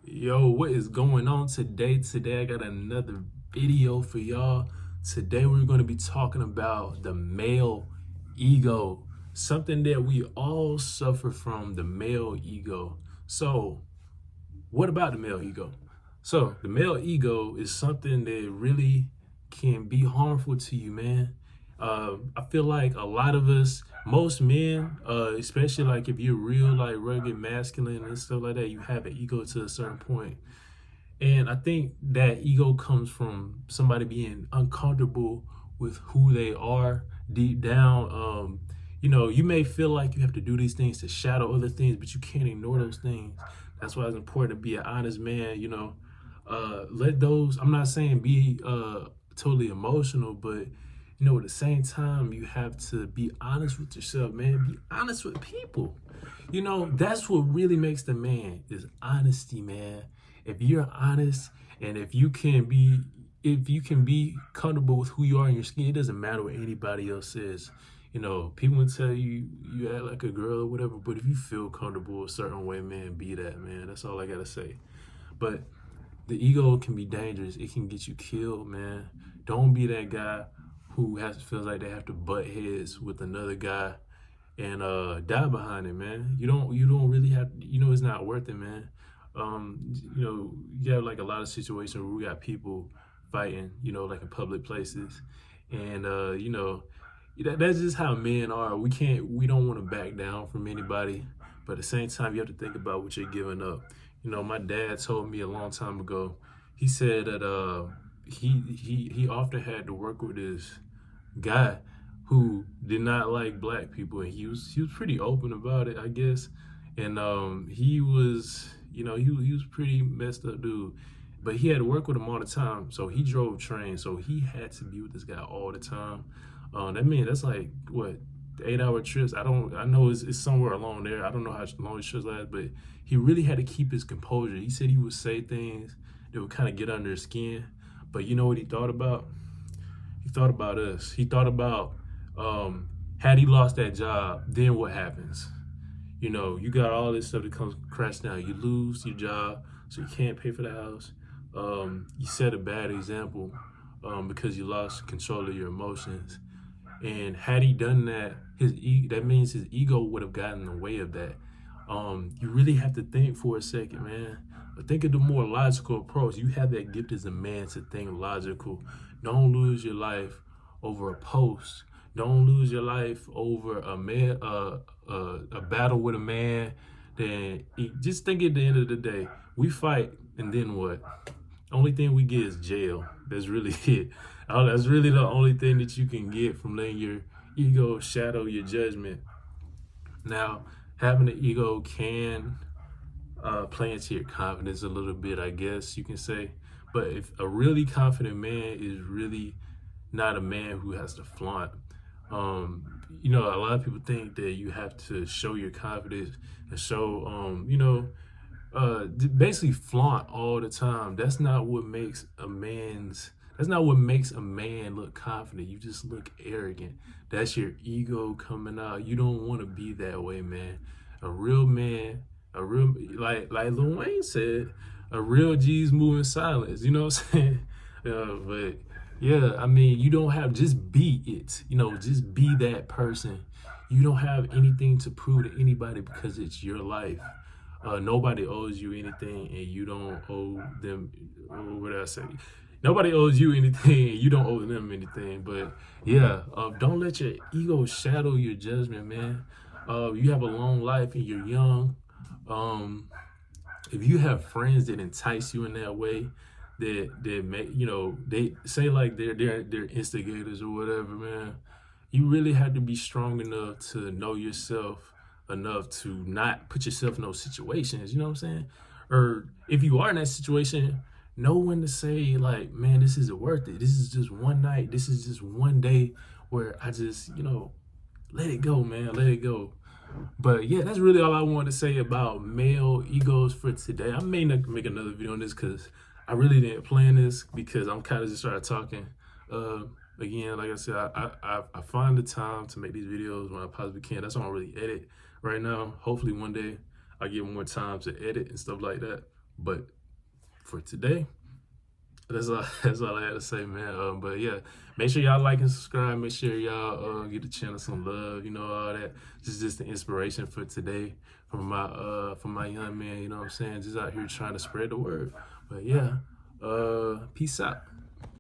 Yo, what is going on today? Today I got another video for y'all. Today we're going to be talking about the male ego, something that we all suffer from, the male ego. So, what about the male ego? So, the male ego is something that really can be harmful to you, man. I feel like a lot of us, most men, especially like if you're real, like rugged, masculine, and stuff like that, you have an ego to a certain point. And I think that ego comes from somebody being uncomfortable with who they are deep down. You may feel like you have to do these things to shadow other things, but you can't ignore those things. That's why it's important to be an honest man. Let those. I'm not saying be totally emotional, but at the same time, you have to be honest with yourself, man. Be honest with people. That's what really makes the man is honesty, man. If you're honest and if you can be comfortable with who you are in your skin, it doesn't matter what anybody else says. People will tell you you act like a girl or whatever, but if you feel comfortable a certain way, man, be that, man. That's all I gotta say. But the ego can be dangerous. It can get you killed, man. Don't be that guy who feels like they have to butt heads with another guy and die behind it, man. You don't really have, it's not worth it, man. You have like a lot of situations where we got people fighting, like in public places. And that's just how men are. We don't want to back down from anybody, but at the same time you have to think about what you're giving up. My dad told me a long time ago, he said that he often had to work with this guy who did not like black people, and he was pretty open about it, I guess. And he was, he was pretty messed up dude, but he had to work with him all the time. So he drove trains, so he had to be with this guy all the time. That's like what, 8-hour trips. I know it's somewhere along there. I don't know how long his trips last, but he really had to keep his composure. He said he would say things that would kind of get under his skin, but you know what he thought about? He thought about us. He thought about, had he lost that job, then what happens? You got all this stuff that comes crash down. You lose your job, so you can't pay for the house. You set a bad example because you lost control of your emotions. And had he done that, that means his ego would have gotten in the way of that. You really have to think for a second, man. But think of the more logical approach. You have that gift as a man to think logical. Don't lose your life over a post. Don't lose your life over a man, a battle with a man. Just think at the end of the day, we fight, and then what? Only thing we get is jail. That's really it. That's really the only thing that you can get from letting your ego shadow your judgment. Now, having an ego can play into your confidence a little bit, I guess you can say. But if a really confident man is really not a man who has to flaunt. A lot of people think that you have to show your confidence and show, basically flaunt all the time. That's not what makes a man's. That's not what makes a man look confident. You just look arrogant. That's your ego coming out. You don't want to be that way, man. A real man, like Lil Wayne said, a real G's move in silence. You know what I'm saying? But yeah, you don't have, just be it. Just be that person. You don't have anything to prove to anybody because it's your life. Nobody owes you anything, and you don't owe them. What did I say? Nobody owes you anything, and you don't owe them anything. But yeah, don't let your ego shadow your judgment, man. You have a long life and you're young. If you have friends that entice you in that way, that make, they say like they're instigators or whatever, man. You really have to be strong enough to know yourself enough to not put yourself in those situations. You know what I'm saying? Or if you are in that situation, know when to say like, man, this isn't worth it. This is just one night. This is just one day where I just, let it go, man. Let it go. But yeah, that's really all I wanted to say about male egos for today. I may not make another video on this because I really didn't plan this, because I'm kind of just started talking. Again, like I said, I find the time to make these videos when I possibly can. That's why I don't really edit right now. Hopefully one day I get more time to edit and stuff like that. But for today, that's all. That's all I had to say, man. But yeah, make sure y'all like and subscribe. Make sure y'all get the channel some love. You know all that. Just the inspiration for today from my young man. You know what I'm saying? Just out here trying to spread the word. But yeah, peace out.